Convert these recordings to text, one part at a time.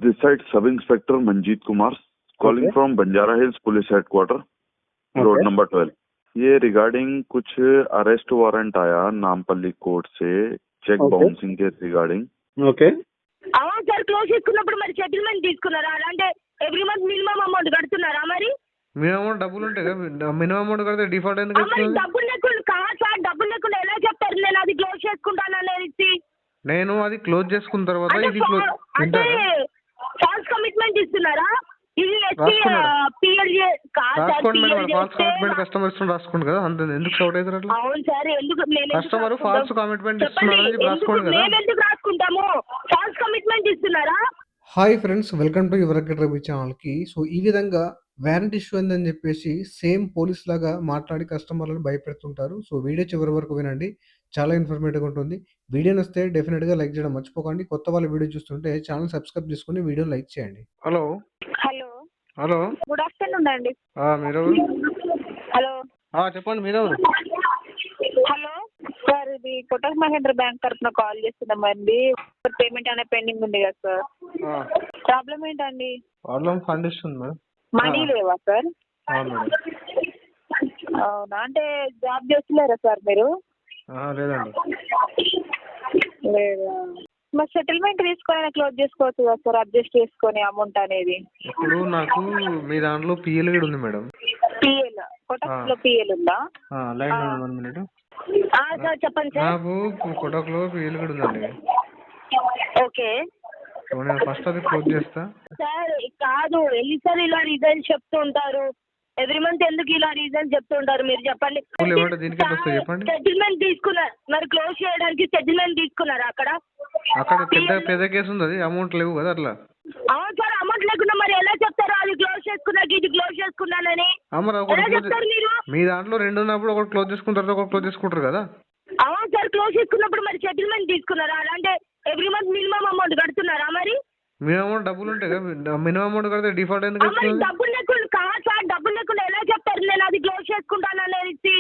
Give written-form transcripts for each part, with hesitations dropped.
This side Sub Inspector Manjeet Kumar calling Okay. from Banjara Hills Police Headquarters, road Okay. Number 12। ये regarding कुछ arrest warrant आया Nampally court से check Okay. Bouncing के regarding. Okay అవును sir, close చేసుకున్నప్పుడు మరి settlement తీసుకున్నారా? అంటే ఎవ్రీ మంత్ మినిమం అమౌంట్ కడుతున్నారా మరి? మినిమం డబ్బులు ఉంటాయి కదా, మినిమం అమౌంట్ కడితే డిఫాల్ట్ ఎందుకు మరి వస్తుంది? డబ్బులు లేకుండా కాదు సార్, డబ్బులు లేకుండా ఎలా చెప్తారు నేను అది క్లోజ్ చేసుకుంటాను అనేది? నేను అది క్లోజ్ చేసుకున్న తర్వాత అంటే ఇది క్లోజ్ అంటే ఫాల్స్ కమిట్మెంట్ ఇస్తున్నారా? ఇది రాసుకున్నాడు. పిఎల్జే కాదు సార్, రాసుకోండి madam, PLJ false commitment customer ఇస్తున్నారు రాసుకోండి కదా, అంత ఎందుకు షౌట్ అవుతారు అట్లా? అవును సార్, ఎందుకు మేము కస్టమర్ ఫాల్స్ కమిట్మెంట్ ఇస్తున్నారు అని చెప్పి రాసుకోండి కదా. మేము ఎందుకు రాసుకుంటాము? ఫాల్స్ కమిట్మెంట్ ఇస్తున్నారా? Hi friends, welcome to your Ravi ఛానల్కి. సో ఈ విధంగా వారంటీ ఇష్యూ ఉందని చెప్పేసి సేమ్ పోలీస్ లాగా మాట్లాడి కస్టమర్లను భయపెడుతుంటారు. సో వీడియో చివరి వరకు వినండి, చాలా ఇన్ఫర్మేటివ్గా ఉంటుంది. వీడియో నచ్చితే డెఫినెట్గా లైక్ చేయడం మర్చిపోకండి. కొత్త వాళ్ళ వీడియో చూస్తుంటే ఛానల్ సబ్స్క్రైబ్ చేసుకుని వీడియో లైక్ చేయండి. Hello hello hello good afternoon అండి. మీరు హలో చెప్పండి, మీరెవరు? హలో సార్, ఇది కోటక్ మహేంద్ర బ్యాంక్ తరఫున కాల్ చేస్తున్నామండి. పేమెంట్ అనే పెండింగ్ ఉంది కదా సార్, ప్రాబ్లం ఏంటండి? ప్రాబ్లం ఫండ్ ఇస్తుంది మేడం. మనీ లేవా సార్? అవును మేడం. అవునా, అంటే జాబ్ చేస్తలేరా సార్ మీరు? లేదండి. లేదా మరి సెటిల్మెంట్ తీసుకొని క్లోజ్ చేసుకోవచ్చు కదా సార్, అడ్జస్ట్ చేసుకొని అమౌంట్ అనేది. ఇప్పుడు నాకు మీ దాంట్లో పిఎల్ కూడా ఉంది మేడం. పిఎల్ కోటక్ లో పిఎల్ ఉందా? Line 1 minute. సార్ చెప్పండి సార్. నాకు కోటక్ లో పిఎల్ కూడా ఉందండి. ఓకే నేను ఫస్ట్ అది క్లోజ్ చేస్తా. సార్ కాదు, ఎన్నిసార్లు ఇలా రీజన్స్ చెప్తూ ఉంటారు? ఎవ్రీ మంత్ ఎందుకు ఇలా రీజన్స్ చెప్తూ ఉంటారు మీరు చెప్పండి. దీనికి ఎంత వస్తుంది చెప్పండి. సెటిల్మెంట్ తీసుకున్నారు మరి, క్లోజ్ చేయడానికి సెటిల్మెంట్ తీసుకున్నారా అక్కడ? అక్కడ పెద్ద కేసు ఉంది, అది అమౌంట్ లేవు కదా అట్లా. అవును సార్, అమౌంట్ లేకుండా మరి ఎలా చెప్తారు అది క్లోజ్ చేసుకున్నాక ఇది క్లోజ్ చేసుకున్నానని? ఎలా చెప్తారు మీరు? మీ దాంట్లో 2 ఉన్నప్పుడు ఒకటి క్లోజ్ చేసుకుంటారు, ఒకటి క్లోజ్ చేసుకుంటారు కదా. అవును సార్, క్లోజ్ చేసుకున్నప్పుడు మరి సెటిల్మెంట్ తీసుకున్నారా? అంటే ఎవ్రీ మంత్ మినిమం అమౌంట్ కడుతున్నారా మరి? మినిమం డబ్బులు ఉంటాయి కదా, మినిమం అమౌంట్ కడితే డిఫాల్ట్ ఎందుకు మరి వస్తుంది? డబ్బులు లేకుండా కాదు సార్, డబ్బులు లేకుండా ఎలా చెప్తారు నేను అది క్లోజ్ చేసుకుంటాను అనేది?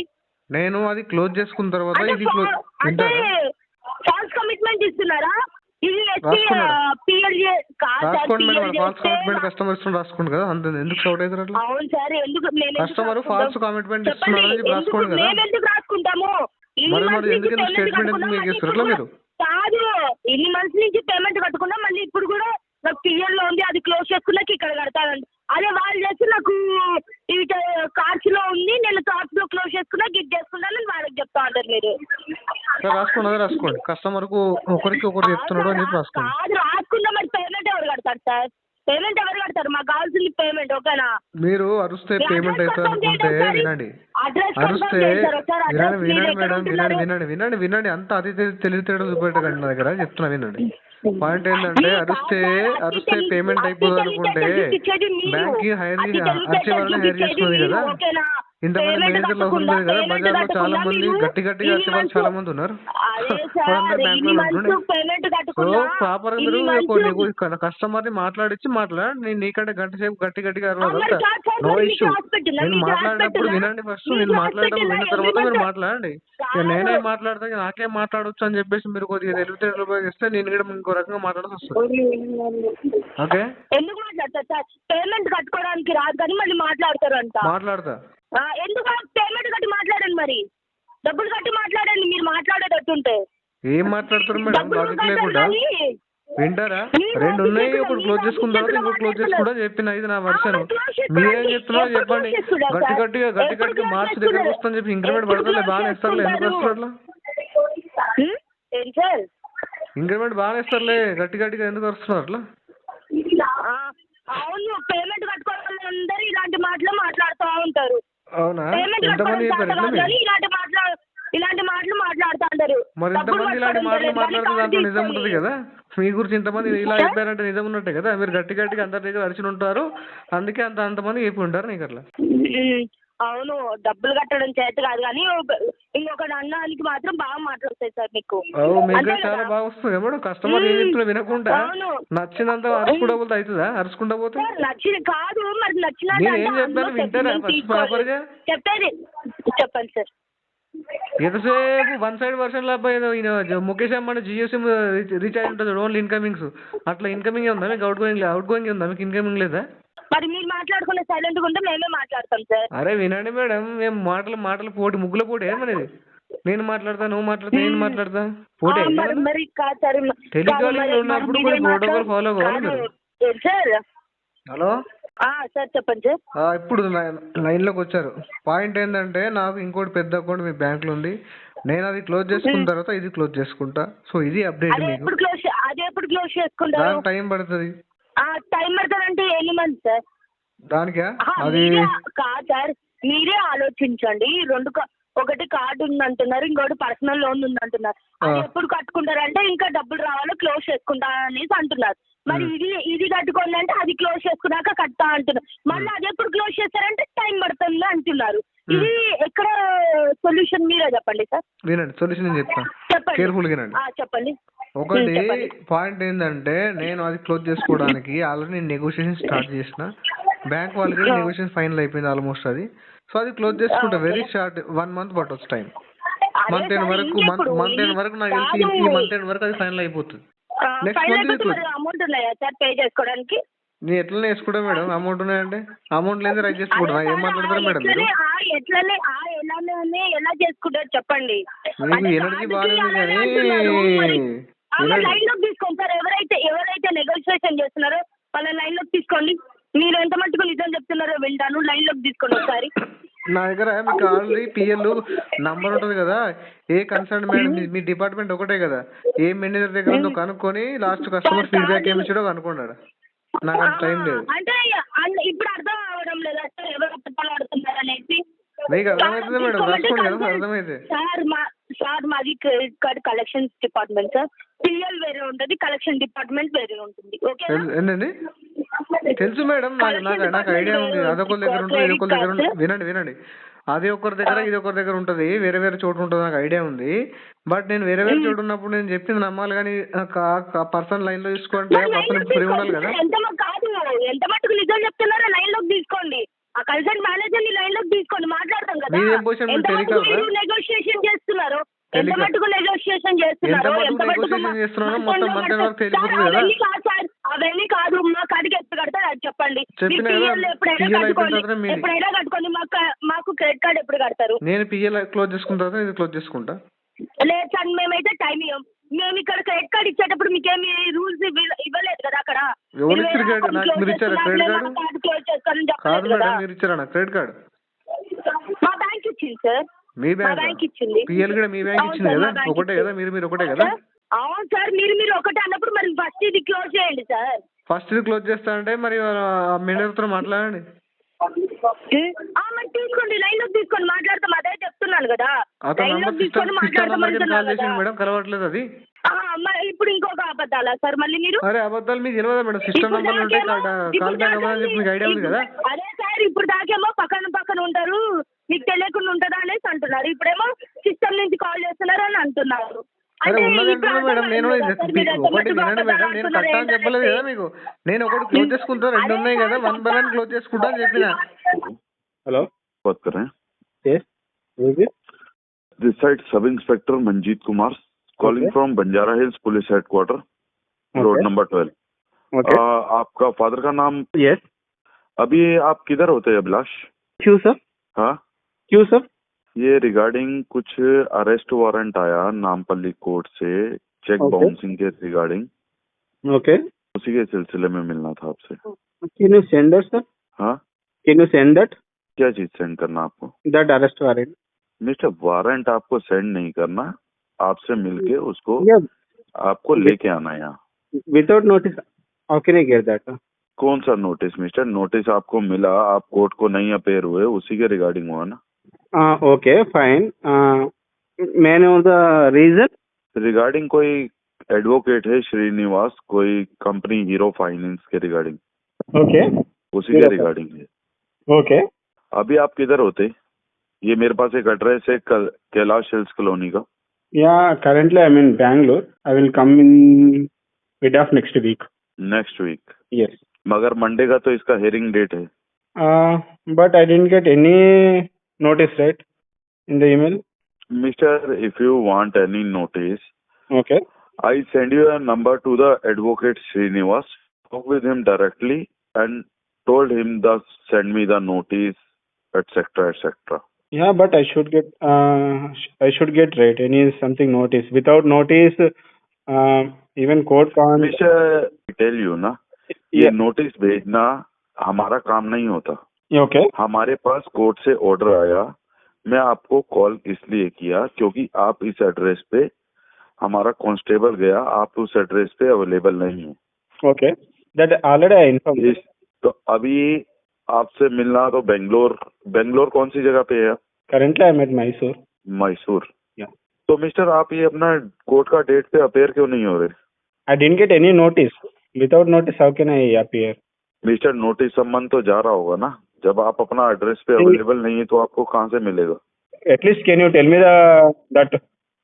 నేను అది క్లోజ్ చేసుకున్న తర్వాత ఇది అంటే ఫాల్స్ కమిట్మెంట్ ఇస్తున్నారా? ఇది పిఎల్జే కాదు సార్, రాసుకోండి madam, PLJ false commitment customer ఇస్తున్నారు రాసుకోండి కదా, అంత ఎందుకు షౌట్ అవుతారు అట్లా? అవును సార్, ఎందుకు కస్టమర్ ఫాల్స్ కమిట్మెంట్ ఇస్తున్నారు అని చెప్పి రాసుకోండి కదా. మేము ఎందుకు రాసుకుంటాము? మరి ఎందుకు స్టేట్మెంట్ ఎందుకు మీకు ఇస్తారు అట్లా మీరు? కాదు, ఇన్ని మంత్స్ నుంచి పేమెంట్ కట్టుకున్నా, మళ్ళీ ఇప్పుడు కూడా నాకు పిఎల్ లో ఉంది, అది క్లోజ్ చేసుకున్నాక ఇక్కడ కడతానండి. అదే వాళ్ళు చేసి నాకు ఇవి కార్డ్స్ లో ఉంది, నేను కార్డ్స్ లో క్లోజ్ చేసుకున్నా గిఫ్ట్ చేసుకున్నాను వాళ్ళకి చెప్తా ఉంటారు మీరు. రాసుకోండి, అదే రాసుకోండి. కస్టమర్ కు ఒకరికి ఒకరు చెప్తున్నాడు అని చెప్పి రాసుకోండి. కాదు, రాసుకున్నా మరి పేమెంట్ ఎవరు కడతారు సార్? పేమెంట్ ఎవరు కడతారు? మాకు కావాల్సింది పేమెంట్, ఓకేనా? మీరు అరుస్తే పేమెంట్ అవుతుంది అనుకుంటే వినండి. అరుస్తే వినండి అంత అతి తెలివితేటలు చూపెట్టకండి నా దగ్గర, చెప్తున్నా వినండి. పాయింట్ ఏంటంటే అరుస్తే పేమెంట్ అయిపోతుంది అనుకుంటే బ్యాంక్ కి అరిచే వాళ్ళని హైర్ చేసుకున్నది కదా. ఇంతమంది మేనేజర్లు అవసరం లేదు కదా, బజార్ లో చాలా మంది గట్టిగా అరిచే వాళ్ళు చాలా మంది ఉన్నారు. బ్యాంక్ లో సో ప్రాపర్ గా మీరు కస్టమర్ ని మాట్లాడి నీకంటే గంట సేపు గట్టిగా అరవదు, నో ఇష్యూ. నేను మాట్లాడేటప్పుడు వినండి, ఫస్ట్ నేను మాట్లాడేటప్పుడు విన్న తర్వాత మీరు మాట్లాడండి. నేనే మాట్లాడతా, నాకేం మాట్లాడవచ్చు అని చెప్పేసి మీరు కొద్దిగా తెలివితేటలు ఉపయోగిస్తే నేను కూడా ఇంకో రకంగా మాట్లాడాల్సి వస్తుంది. ఓకే, ఎందుకు మాట్లాడతారు సార్? పేమెంట్ కట్టుకోవడానికి రాదు కానీ మళ్ళీ మాట్లాడతా. ఎందుకు పేమెంట్ కట్టి మాట్లాడండి, మరి డబ్బులు కట్టి మాట్లాడండి. మీరు మాట్లాడేటట్టుంటే ఏం మాట్లాడతారు మేడం? లాజిక్ లేకుండా వింటారా? 2 ఉన్నాయి, ఒకటి క్లోజ్ చేసుకున్న తర్వాత ఇంకోటి క్లోజ్ చేసుకుంటా చెప్పిన, ఇది నా వర్షన్. మీరేం చెప్తున్నారో చెప్పండి. గట్టిగా మార్క్స్ దగ్గర వస్తాను చెప్పి ఇంక్రిమెంట్ పడతారులే, బాగానే ఇస్తారులే. ఎందుకు వస్తారు అట్లా? ఇంక్రిమెంట్ బాగానే ఇస్తారులే, గట్టిగా ఎందుకు వస్తున్నారు అట్లా? అవును, పేమెంట్ కట్టుకోవాలి అందరూ ఇలాంటి మాటలు మాట్లాడుతూ ఉంటారు. అవునా? ఎంతమంది చెప్పారు ఇలాంటి మాటలు మాట్లాడుతూ ఉంటారు. మరి ఇంతమంది ఇలాంటి మాటలు మాట్లాడితే దాంట్లో నిజం ఉంటుంది కదా. మీ గురించి ఇంతమంది ఇలా చెప్పారంటే నిజం ఉన్నట్టే కదా. మీరు గట్టిగా అందరి దగ్గర అరిచి ఉంటారు, అందుకే అంతమంది చెప్పి ఉంటారు నీకు అట్లా. అవును, డబ్బులు కట్టడం చేత కాదు కానీ ఇంకొక అన్నానికి మాత్రం బాగా మాట్లాడతాయి సార్ మీకు. చాలా బాగా వస్తుంది మేడం. కస్టమర్ ఏం చెప్తున్నా వినకుండా నచ్చినంత అరుచుకుంటా పోతే అవుతుందా? అరుచుకుంటా పోతే నచ్చింది కాదు, మరి నచ్చిన నేను ఏం చెప్పాను వింటారా ఫస్ట్ ప్రాపర్ గా? చెప్పండి సార్. ఎంతసేపు వన్ సైడ్ వర్షన్ లాభ ఏదో ఈయన ముఖేష్ అంబానీ జియో సిమ్ రీఛార్జ్ ఉంటుంది ఓన్లీ ఇన్కమింగ్స్. అట్లా ఇన్కమింగ్ ఉందా మీకు? అవుట్ గోయింగ్ ఉందా మీకు? ఇన్కమింగ్ లేదా? మరి మీరు మాట్లాడుకునే సైలెంట్గా ఉంటే మేమే మాట్లాడతాం సార్. అరే వినండి మేడం, మేము మాటలు పోటీ ముగ్గుల పోటీ మనది. నేను మాట్లాడతా, నువ్వు మాట్లాడతా, నేను మాట్లాడతా, పోటీ. మరి కాదు సార్, టెలికాలింగ్ ఉన్నప్పుడు కొన్ని ప్రోటోకాల్ ఫాలో కావాలి మీరు. సార్ హలో సార్ చెప్పండి సార్. ఇప్పుడు లైన్లోకి వచ్చారు. పాయింట్ ఏంటంటే నాకు ఇంకోటి పెద్ద అకౌంట్ మీ బ్యాంక్లో ఉంది, నేను అది క్లోజ్ చేసుకున్న తర్వాత ఇది క్లోజ్ చేసుకుంటా. సో ఇది అప్డేట్ మీకు. అది ఎప్పుడు క్లోజ్ చేసుకుంటారు? దానికి టైం పడుతుంది. టైం పడుతుంది అంటే ఎన్ని మంత్స్ సార్? దానికా? అది కాదు సార్, మీరే ఆలోచించండి. ఒకటి కార్డు ఉంది అంటున్నారు, ఇంకోటి పర్సనల్ లోన్ ఉంది అంటున్నారు. అది ఎప్పుడు కట్టుకుంటారంటే ఇంకా డబ్బులు రావాలో క్లోజ్ చేసుకుంటా అనేసి అంటున్నారు. మరి ఇది కట్టుకోండి అంటే అది క్లోజ్ చేసుకున్నాక కట్టా అంటున్నారు. మళ్ళీ అది ఎప్పుడు క్లోజ్ చేస్తారంటే టైం పడుతుంది అంటున్నారు. ఇది ఎక్కడ సొల్యూషన్ మీరే చెప్పండి సార్. వినండి, సొల్యూషన్ నేను చెప్తాను, చెప్పండి. కేర్ఫుల్ వినండి. చెప్పండి. ఒకటి పాయింట్ ఏంటంటే నేను అది క్లోజ్ చేసుకోవడానికి ఆల్రెడీ నేను నెగోషియేషన్ స్టార్ట్ చేసిన. బ్యాంక్ వాళ్ళకి నెగోషియేషన్ ఫైనల్ అయిపోయింది ఆల్మోస్ట్ అది. సో అది క్లోజ్ చేసుకుంటా. వెరీ షార్ట్ 1 month పట్టొచ్చు టైం. మంత్ ఎండ్ వరకు నాకు తెలిసి ఈ మంత్ ఎండ్ వరకు అది ఫైనల్ అయిపోతుంది. నెక్స్ట్ మంత్ అమౌంట్ ఉన్నాయా సార్ పే చేసుకోవడానికి? నేను ఎట్లనే వేసుకుంటా మేడం, అమౌంట్ ఉన్నాయంటే. అమౌంట్ లేదా రైట్ చేసుకోవడం ఏం మాట్లాడతారు మేడం మీరు? ఎలా చేసుకుంటారు చెప్పండి. మీకు ఎనర్జీ బాగానే ఉంది కానీ లైన్ లోకి తీసుకోండి సార్. ఎవరైతే నెగోషియేషన్ చేస్తున్నారో వాళ్ళ లైన్ లోకి తీసుకోండి. మీరు ఎంత మట్టుకు నిజం చెప్తున్నారో వింటాను. లైన్ లోకి తీసుకోండి ఒకసారి. నా దగ్గర మీకు ఆల్రెడీ పిఎల్ నంబర్ ఉంటుంది కదా. ఏ కన్సర్న్ మేడం మీ డిపార్ట్మెంట్ ఒకటే కదా, ఏ మేనేజర్ దగ్గర ఉందో కనుక్కొని లాస్ట్ కస్టమర్ ఫీడ్బ్యాక్ ఏమి ఇచ్చాడో కనుక్కున్నాడు. నాకు అంత టైం లేదు. అంటే ఇప్పుడు అర్థం అవడం లేదా సార్ ఎవరు అబద్ధాలు ఆడుతున్నారు అనేసి? మీకు అర్థమవుతుంది మేడం, రాసుకోండి కదా అర్థమైతే. సార్ మాది credit card collections department sir. PL వేరే ఉంటుంది, కలెక్షన్ డిపార్ట్మెంట్ వేరే ఉంటుంది. ఓకే ఏంటండి? తెలుసు మేడం, నాకు ఐడియా ఉంది. అదొకరి దగ్గర ఉంటుంది, ఇదొకరి దగ్గర ఉంటుంది. వినండి, అది ఒకరి దగ్గర ఇది ఒకరి దగ్గర ఉంటుంది, వేరే వేరే చోటు ఉంటుంది. నాకు ఐడియా ఉంది. బట్ నేను వేరే వేరే చోటు ఉన్నప్పుడు నేను చెప్పింది నమ్మాలి కానీ పర్సన్ లైన్ లో తీసుకోండి, పర్సన్ ఫ్రీ ఉండాలి కదా. ఎంత మట్టుకు నిజం చెప్తున్నారో లైన్ లోకి తీసుకోండి. ఆ కన్సల్ట్ మేనేజర్ ని లైన్ లోకి తీసుకోండి, మాట్లాడతాం కదా. నెగోషియేషన్ చేస్తున్నారు, ఎంత మట్టుకు నెగోషియేషన్ చేస్తున్నారు, అవన్నీ కాదు. మా కాడికి ఎప్పుడు కడతారు అది చెప్పండి. ఎప్పుడైనా కట్టుకోండి. మాకు క్రెడిట్ కార్డ్ ఎప్పుడు కడతారు? నేను పిఎల్ క్లోజ్ చేసుకుంటా, ఇది క్లోజ్ చేసుకుంటా. లేదు సార్, మేమైతే టైం ఇవ్వం. మేము ఇక్కడ క్రెడిట్ కార్డ్ ఇచ్చేటప్పుడు మీకేమి రూల్స్ ఇవ్వలేదు కదా అక్కడ. ఎవరు ఇచ్చారు క్రెడిట్ కార్డు? మీరు ఇచ్చారా క్రెడిట్ కార్డు? కాదు మేడం, మీరు ఇచ్చారా క్రెడిట్ కార్డు? మా బ్యాంక్ ఇచ్చింది సార్. మీ బ్యాంక్ ఇచ్చింది. పిఎల్ కూడా మీ బ్యాంక్ ఇచ్చింది కదా, ఒకటే కదా, మీరు ఒకటే కదా. అవును సార్, మీరు ఒకటే అన్నప్పుడు మరి ఫస్ట్ ఇది క్లోజ్ చేయండి సార్. ఫస్ట్ ఇది క్లోజ్ చేస్తా అంటే మరి మేనేజర్తో మాట్లాడండి. మరి తీసుకోండి, లైన్ లోకి తీసుకోండి, మాట్లాడతాం. అదే చెప్తున్నాను కదా. మేడం కలవట్లేదు అది. మరి ఇప్పుడు ఇంకొక అబద్ధాలా సార్ మళ్ళీ మీరు? అరే అబద్ధాలు మీకు తెలియదా మేడం? సిస్టమ్ నెంబర్లు ఉంటాయి, కాల్ బ్యాక్ నెంబర్ అని చెప్పి మీకు ఐడియా ఉంది కదా. అదే సార్, ఇప్పుడు దాకేమో పక్కన ఉంటారు, మీకు తెలియకుండా ఉంటుందా అనేసి అంటున్నారు. ఇప్పుడేమో సిస్టమ్ నుంచి కాల్ చేస్తున్నారు అని అంటున్నారు. అరే ఉన్నది మేడం, నేను ఒకటి వినండి మేడం, నేను కట్టా అని చెప్పలేదు కదా మీకు. నేను ఒకటి క్లోజ్ చేసుకుంటా, 2 ఉన్నాయి కదా, 1 by 1 క్లోజ్ చేసుకుంటా అని చెప్పిన. हेलो, बात कर रहे हैं? Yes, this side sub inspector Manjeet Kumar calling from Banjara hills police headquarter, road number 12. आपका फादर का नाम? yes. अभी आप किधर होते हैं अभिलाष? क्यों सर? हाँ, क्यों सर? ये रिगार्डिंग कुछ अरेस्ट वारंट आया नामपल्ली कोर्ट से, चेक बाउंसिंग के रिगार्डिंग. Okay. उसी के सिलसिले में मिलना था आपसे. Can you send that sir? हाँ, Can you send that? क्या चीज सेंड करना आपको? That arrest warrant. Mister, warrant आपको सेंड नहीं करना, आपसे मिलके उसको Yeah. आपको लेके आना है यहाँ. Without notice, how can I get that? कौन सा नोटिस मिस्टर? नोटिस आपको मिला, आप कोर्ट को नहीं अपेयर हुए, उसी के रिगार्डिंग हुआ ना. Okay, fine. May I know the reason? Regarding कोई एडवोकेट है श्रीनिवास, कोई कंपनी हीरो फाइनेंस के रिगार्डिंग. Okay. उसी के रिगार्डिंग है. Okay. अभी आप किधर होते? ये मेरे पास एक एड्रेस है कैलाश हिल्स कॉलोनी का. Yeah, currently I'm in Bangalore. I will come in mid of next week. Next week. Yes. मगर मंडे का तो इसका हेयरिंग डेट है. But I didn't get any notice, right? In the email? Mister, if you want any notice, Okay. I send you a number to the advocate Srinivas. Talk with him directly and told him that send me the notice, etc., etc. Yeah, but I should get right. Any something notice. Without notice, even court can't. Mister tell you ना, ये Yeah. Notice भेजना हमारा काम नहीं होता. Okay. हमारे पास court से order आया. मैं आपको कॉल इसलिए किया क्योंकि आप इस एड्रेस पे, हमारा कांस्टेबल गया, आप उस एड्रेस पे अवेलेबल नहीं है. Okay. That already I informed. तो अभी आपसे मिलना तो बेंगलोर कौन सी जगह पे है? Currently I'm at Mysore. Mysore. Yeah. तो मिस्टर आप ये अपना कोर्ट का डेट पे अपेयर क्यों नहीं हो रहे? I didn't get any notice. Without notice, how can I appear? Mister notice सम्मन तो जा रहा होगा ना. जब आप अपना एड्रेस पे अवेलेबल नहीं है तो आपको कहाँ से मिलेगा? At least can you tell me that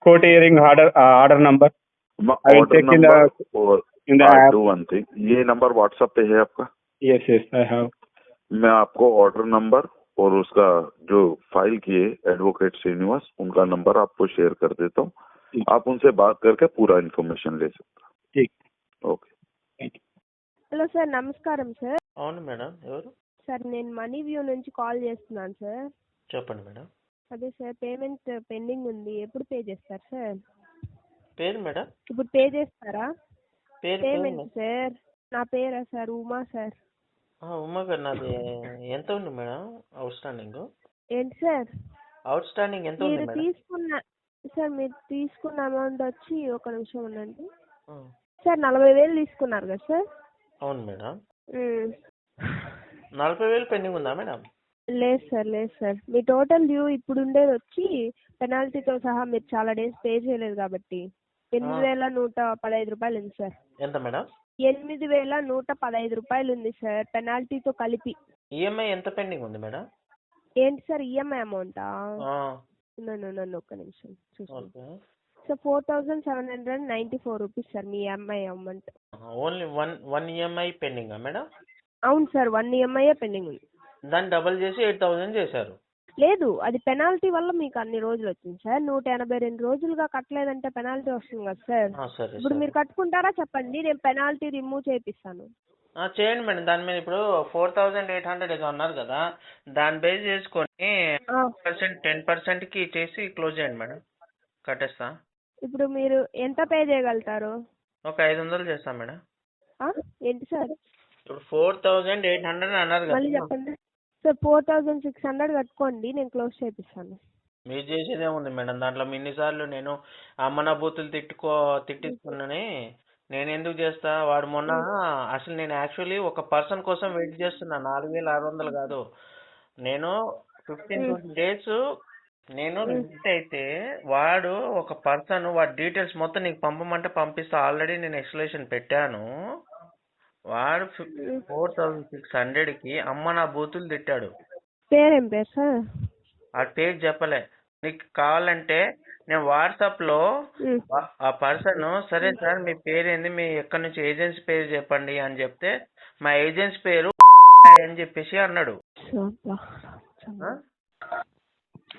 court hearing order number? I will order check in number और the I app. Do one thing. ये नंबर व्हाट्सएप पे है आपका? Yes, I have. मैं आपको ऑर्डर नंबर और उसका जो फाइल किए एडवोकेट श्रीनिवास, उनका नंबर आपको शेयर कर देता हूँ. आप उनसे बात करके पूरा इन्फॉर्मेशन ले सकते हो. ठीक. ఓకే. హలో సార్, నమస్కారం సార్. అవును మేడం, ఎవరు? సార్ నేను మనీ వ్యూ నుంచి కాల్ చేస్తున్నాను సార్. చెప్పండి మేడం. అదే సార్, పేమెంట్ పెండింగ్ ఉంది, ఎప్పుడు పే చేస్తారు సార్? పేరు మేడం? ఇప్పుడు పే చేస్తారా? పేరు పేమెంట్ సార్, నా పేరా సార్? ఉమా సార్. ఉమా గారు, నాది ఎంత ఉంది మేడం అవుట్ స్టాండింగ్? ఏంటి సార్? అవుట్ స్టాండింగ్ ఎంత ఉంది మేడం? మీరు తీసుకున్న అమౌంట్ వచ్చి, ఒక నిమిషం ఉండండి సార్, 40,000 తీసుకున్నారు కదా సార్? అవును మేడం. 40,000 పెండింగ్ ఉందా మేడం? లేదు సార్, మీ టోటల్ డ్యూ ఇప్పుడు ఉండేది వచ్చి పెనాల్టీతో సహా మీరు చాలా డేస్ పే చేయలేదు కాబట్టి 8,115 రూపాయలు ఉంది సార్. ఎంత మేడం? 8,115 రూపాయలు ఉంది సార్, పెనాల్టీతో కలిపి. ఈఎంఐ ఎంత పెండింగ్ ఉంది మేడం? ఏంటి సార్, ఈఎంఐ అమౌంటా? నన్ను ఒక్క నిమిషం చూసుకోండి సార్. 4,794 రూపీస్ సార్ మీ EMI amount. Only one EMI పెండింగా మేడం? అవును సార్, 1 ఈఎంఐ పెండింగ్ ఉంది. దాన్ని డబుల్ చేసి 8,000 చేశారు. లేదు, అది పెనాల్టీ వల్ల మీకు అన్ని రోజులు వచ్చింది సార్. 182 రోజులుగా కట్టలేదంటే పెనాల్టీ వస్తుంది కదా సార్. ఇప్పుడు మీరు కట్టుకుంటారా చెప్పండి, నేను పెనాల్టీ రిమూవ్ చేపిస్తాను. చేయండి మేడం. దాని మీద ఇప్పుడు 4,800 ఏదో అన్నారు కదా, దాన్ని బేస్ చేసుకొని 10%కి చేసి క్లోజ్ చేయండి మేడం, కట్టేస్తా. ఇప్పుడు మీరు ఎంత పే చేయగలుగుతారు? ఒక 500 చేస్తాం మేడం. ఏంటి సార్? ఇప్పుడు 4,800 అన్నారు మళ్ళీ కదా చెప్పండి సార్. 4,600 కట్టుకోండి, నేను క్లోజ్ చేపిస్తాను. మీరు చేసేదే ఉంది మేడం. దాంట్లో ఇన్నిసార్లు నేను అమ్మన బూతులు తిట్టిస్తున్నాని నేను ఎందుకు చేస్తా? వాడు మొన్న అసలు నేను యాక్చువల్లీ ఒక పర్సన్ కోసం వెయిట్ చేస్తున్నా, 4,600 కాదు. నేను 15-20 డేస్ నేను లిస్ట్ అయితే వాడు ఒక పర్సన్ వాడి డీటెయిల్స్ మొత్తం నీకు పంపమంటే పంపిస్తా. ఆల్రెడీ నేను ఎక్స్ప్లెనేషన్ పెట్టాను. వాడు 4,600కి అమ్మ నా బూతులు తిట్టాడు. పేరేం పేరు సార్? ఆ పేరు చెప్పలే. నీకు కావాలంటే నేను వాట్సాప్ లో ఆ పర్సన్, సరే సార్ మీ పేరేంది, మీ ఎక్కడి నుంచి ఏజెన్సీ పేరు చెప్పండి అని చెప్తే మా ఏజెన్సీ పేరు అని చెప్పేసి అన్నాడు.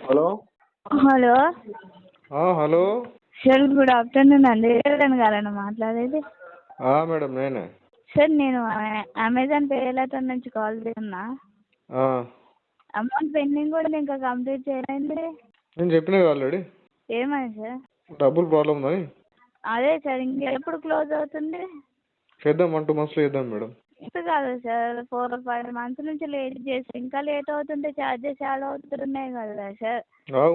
Hello hello sir, good afternoon అండి. గారన్న మాట్లాడేది? మేడం నేనే సార్. నేను అమెజాన్ పే లెటర్ నుంచి కాల్ చేస్తున్నా. అమౌంట్ పెండింగ్ కూడా ఇంకా కంప్లీట్ చేయలేండి. నేను చెప్పినా ఆల్రెడీ. ఏమని సార్? డబ్బులు ప్రాబ్లం ఉందని. అదే సార్, ఇంకెప్పుడు క్లోజ్ అవుతుంది? చేద్దాం, 1-2 monthsలో చేద్దాం మేడం. ఇప్పుడు కాదు సార్, 4 or 5 months నుంచి లేట్ చేసి ఇంకా లేట్ అవుతుంటే ఛార్జెస్ యాడ్ అవుతున్నాయి కదా సార్.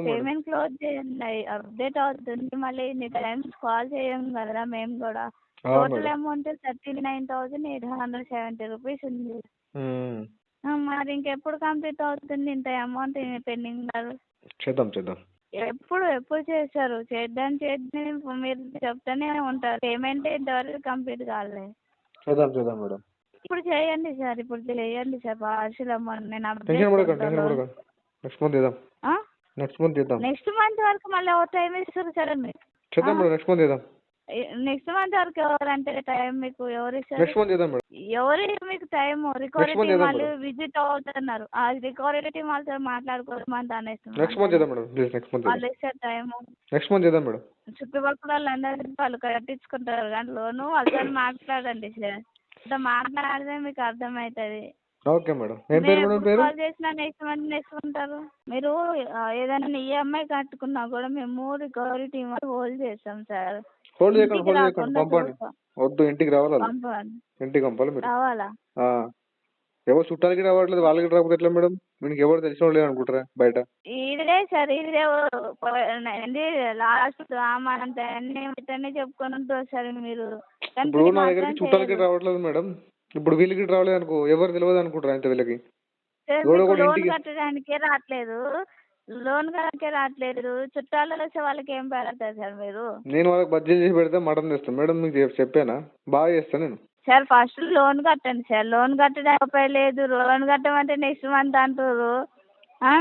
పేమెంట్ క్లోజ్ చేయండి, అప్డేట్ అవుతుంది. మళ్ళీ ఇన్ని టైమ్స్ కాల్ చేయం కదా మేము కూడా. టోటల్ అమౌంట్ 39,870 రూపీస్ ఉంది. మరి ఇంకెప్పుడు కంప్లీట్ అవుతుంది ఇంత అమౌంట్ పెండింగ్? చేద్దాం. ఎప్పుడు చేస్తారు? చేద్దాం మీరు చెప్తానే ఉంటారు. పేమెంట్ ఇంతవరకు కంప్లీట్ కాలే. చేద్దాం మేడం. ఇప్పుడు చేయండి సార్, పార్షల్ అమౌంట్ నేను నెక్స్ట్ మంత్ చేద్దాం. నెక్స్ట్ మంత్ వరకు మళ్ళీ ఓవర్ టైం ఇస్తారు సార్ మీరు. చేద్దాం మేడం, నెక్స్ట్ మంత్ చేద్దాం. నెక్స్ట్ మంత్ వరకు ఎవరంటే టైం మీకు ఎవరు ఇస్తారు? నెక్స్ట్ మంత్ చేద్దాం మేడం. ఎవరు మీకు time? Recovery next month team చేద్దాం వాళ్ళు మేడం. విజిట్ అవుతున్నారు. ఆ రికవరీ టీం వాళ్ళతో మాట్లాడుకోమంత నెక్స్ట్ మంత్ చేద్దాం మేడం. ప్లీజ్ నెక్స్ట్ మంత్ వాళ్ళు చేద్దాం. ఇస్తారు టైము. నెక్స్ట్ మంత్ చేద్దాం మేడం. చుట్టుపక్కల వాళ్ళందరికీ వాళ్ళు కట్టించుకుంటారు కానీ లోను వాళ్ళతో మాట్లాడండి సార్. అంత మాట్లాడితే మీకు అర్థమవుతుంది. Okay madam. ఏం పేరు మేడం పేరు? కాల్ చేసినా నెక్స్ట్ మంత్ ఉంటారు. మీరు ఏదైనా ఈఎంఐ కట్టుకున్నా కూడా మేము రికవరీ టీం హోల్డ్ చేస్తాం సార్. హోల్డ్ చేయకండి, ఇంటికి హోల్డ్ చేయకండి, రాకుండా పంపండి. చూస్తాం. వద్దు, ఇంటికి రావాలి వాళ్ళు. పంపండి. ఇంటికి పంపాలి మీరు. రావాలా? ఆ. ఎవరు చుట్టాలకి రావట్లేదు, వాళ్ళకి రాకపోతే ఎట్లా మేడం? మీకు ఎవరు తెలిసిన వాళ్ళు అనుకుంటారా బయట? ఇదే సార్ ఇదే ఏంటి లాస్ట్ మంత్ అన్ని చెప్పుకొని ఉంటారు సార్ మీరు. కానీ ఇప్పుడు మీరు నా మాత్రం దగ్గరికి చుట్టాలకి చేయరు. రావట్లేదు మేడం. ఇప్పుడు వీళ్ళకి రావలేదు అనుకో, ఎవరు తెలియదు అనుకుంటారా ఇంత వీళ్ళకి? సార్ ఎవడో మీకు ఒకడు లోన్ ఇంటికి కట్టడానికే రావట్లేదు. లోన్ కట్టడానికే రావట్లేదు. చుట్టాలు వస్తే వాళ్ళకి ఏం పెడతారు సార్ మీరు? నేను వాళ్ళకి బడ్జెట్ చేసి పెడితే మటన్ తెస్తాను మేడం. మీకు చెప్పానా? బాగా చేస్తాను నేను. సార్ ఫస్ట్ లోన్ కట్టండి సార్. లోన్ కట్టడానికి లేదు. లోన్ కట్టమంటే నెక్స్ట్ మంత్ అంటారు.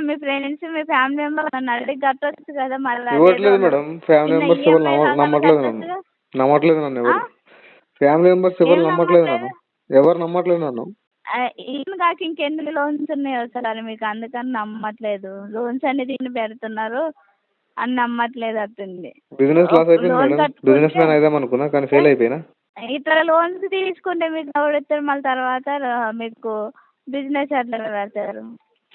మీ ఫ్రెండ్స్ మీ ఫ్యామిలీ మెంబర్ నన్ను అడిగి కట్టొచ్చు కదా మళ్ళీ. ఇవ్వట్లేదు మేడం. ఫ్యామిలీ మెంబర్స్ ఎవరు నమ్మట్లేదు నన్ను. నమ్మట్లేదు నన్ను ఎవరు. ఫ్యామిలీ మెంబర్స్ ఎవరు నమ్మట్లేదు నన్ను. ఎవరు నమ్మట్లేదు నన్ను. ఈయన కాక ఇంకెన్ని లోన్స్ ఉన్నాయో సార్ మీకు, అందుకని నమ్మట్లేదు. లోన్స్ అన్ని దీన్ని పెడుతున్నారు అని నమ్మట్లేదు అవుతుంది. బిజినెస్ లాస్ అయిపోయింది మేడం. బిజినెస్ మ్యాన్ అయిదాం అనుకున్నా కానీ ఫెయిల్ అయిపోయినా. ఇతర లోన్స్ తీసుకుంటే మీకు ఎవరిస్తారు మళ్ళీ తర్వాత మీకు బిజినెస్ అట్లా పెడతారు.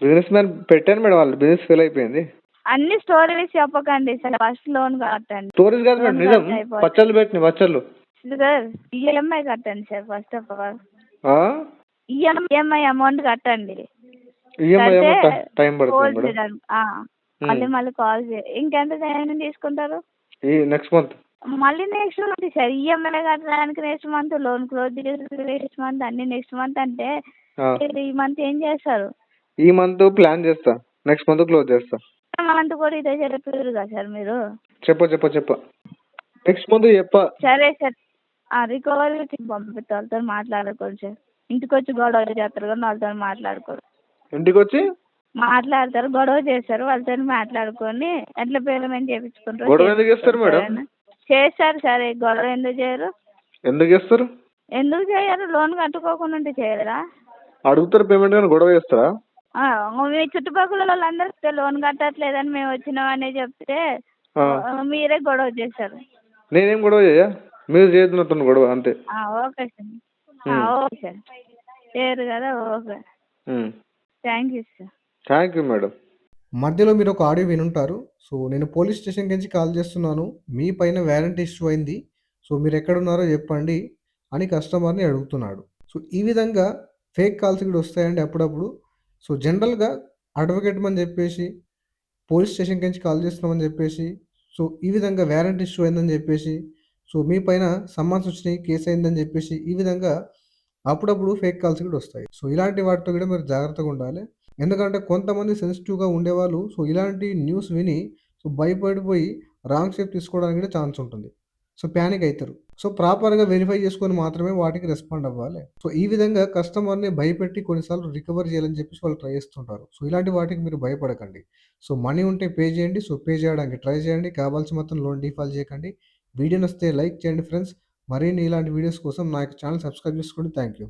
బిజినెస్ మ్యాన్ పెట్టాను మేడం, వాళ్ళు బిజినెస్ ఫెయిల్ అయిపోయింది. అన్ని స్టోరీస్ చెప్పకండి సార్. ఫస్ట్ లోన్ కట్టండి. స్టోరీస్ కాదు మేడం, నిజం. పచ్చళ్ళు పెట్టిన పచ్చళ్ళు. సార్ ఈఎంఐ కట్టండి sir first of all. EMI amount కట్టండి. ఈఎంఐ టైం పడుతుంది మేడం. మళ్ళీ కాల్ చేయండి. ఇంకెంత టైం తీసుకుంటారు? Next month. మళ్ళీ నెక్స్ట్ మంత్ సార్. ఈఎంఐ కట్టడానికి next month, loan close next month, అన్ని నెక్స్ట్ మంత్ అంటే ఈ మంత్ ఏం చేస్తారు? ఈ మంత్ ప్లాన్ చేస్తా, నెక్స్ట్ మంత్ క్లోజ్ చేస్తా. మంత్ కూడా ఇదే చెప్పారు కదా సార్ మీరు. చెప్ప నెక్స్ట్ మంత్ చెప్ప. సరే సార్. రికవరీ పంపితే వాళ్ళతో మాట్లాడుకోండి సార్. ఇంటికి వచ్చి గొడవ చేస్తారు కానీ వాళ్ళతో మాట్లాడుకోరు. ఇంటికి వచ్చి మాట్లాడతారు, గొడవ చేస్తారు. వాళ్ళతో మాట్లాడుకొని ఎట్లా పేమెంట్ చేయించుకుంటారు. గొడవ ఎందుకు చేస్తారు మేడం? చేస్తారు సరే. గొడవ ఎందుకు చేయరు? ఎందుకు చేస్తారు? ఎందుకు చేయరు? లోన్ కట్టుకోకుండా ఉంటే చేయరా? అడుగుతారు పేమెంట్ కానీ గొడవ చేస్తారా? మీ చుట్టుపక్కల వాళ్ళందరూ లోన్ కట్టట్లేదని మేము వచ్చినామని చెప్తే మీరే గొడవ చేస్తారు. నేనేం గొడవ చేయ, మీరు చేస్తున్న గొడవ అంతే. Okay sir. Okay sir. చేయరు కదా. Okay. Thank you sir. Thank you madam. మధ్యలో మీరు ఒక ఆడియో వినుంటారు. సో నేను పోలీస్ స్టేషన్ నుంచి కాల్ చేస్తున్నాను, మీ పైన వారెంట్ ఇష్యూ అయింది, సో మీరు ఎక్కడున్నారో చెప్పండి అని కస్టమర్ని అడుగుతున్నాడు. సో ఈ విధంగా ఫేక్ కాల్స్ కూడా వస్తాయండి అప్పుడప్పుడు. సో జనరల్గా అడ్వకేట్ అని చెప్పేసి పోలీస్ స్టేషన్కి నుంచి కాల్ చేస్తున్నామని చెప్పేసి, సో ఈ విధంగా వారెంట్ ఇష్యూ అయిందని చెప్పేసి, సో మీ పైన సమ్మన్స్ వచ్చినాయి, కేసు అయిందని చెప్పేసి, ఈ విధంగా అప్పుడప్పుడు ఫేక్ కాల్స్ కూడా వస్తాయి. సో ఇలాంటి వాటితో కూడా మీరు జాగ్రత్తగా ఉండాలి. ఎందుకంటే కొంతమంది సెన్సిటివ్గా ఉండేవాళ్ళు సో ఇలాంటి న్యూస్ విని సో భయపడిపోయి రాంగ్ స్టెప్ తీసుకోవడానికి కూడా ఛాన్స్ ఉంటుంది. సో ప్యానిక్ అవుతారు. సో ప్రాపర్గా వెరిఫై చేసుకొని మాత్రమే వాటికి రెస్పాండ్ అవ్వాలి. సో ఈ విధంగా కస్టమర్ని భయపెట్టి కొన్నిసార్లు రికవర్ చేయాలని చెప్పేసి వాళ్ళు ట్రై చేస్తుంటారు. సో ఇలాంటి వాటికి మీరు భయపడకండి. సో మనీ ఉంటే పే చేయండి. సో పే చేయడానికి ట్రై చేయండి. కావాల్సిన మొత్తం లోన్ డిఫాల్ట్ చేయకండి. వీడియో నచ్చితే లైక్ చేయండి ఫ్రెండ్స్. మరిన్ని ఇలాంటి వీడియోస్ కోసం నా యొక్క ఛానల్ సబ్స్క్రైబ్ చేసుకోండి. Thank you.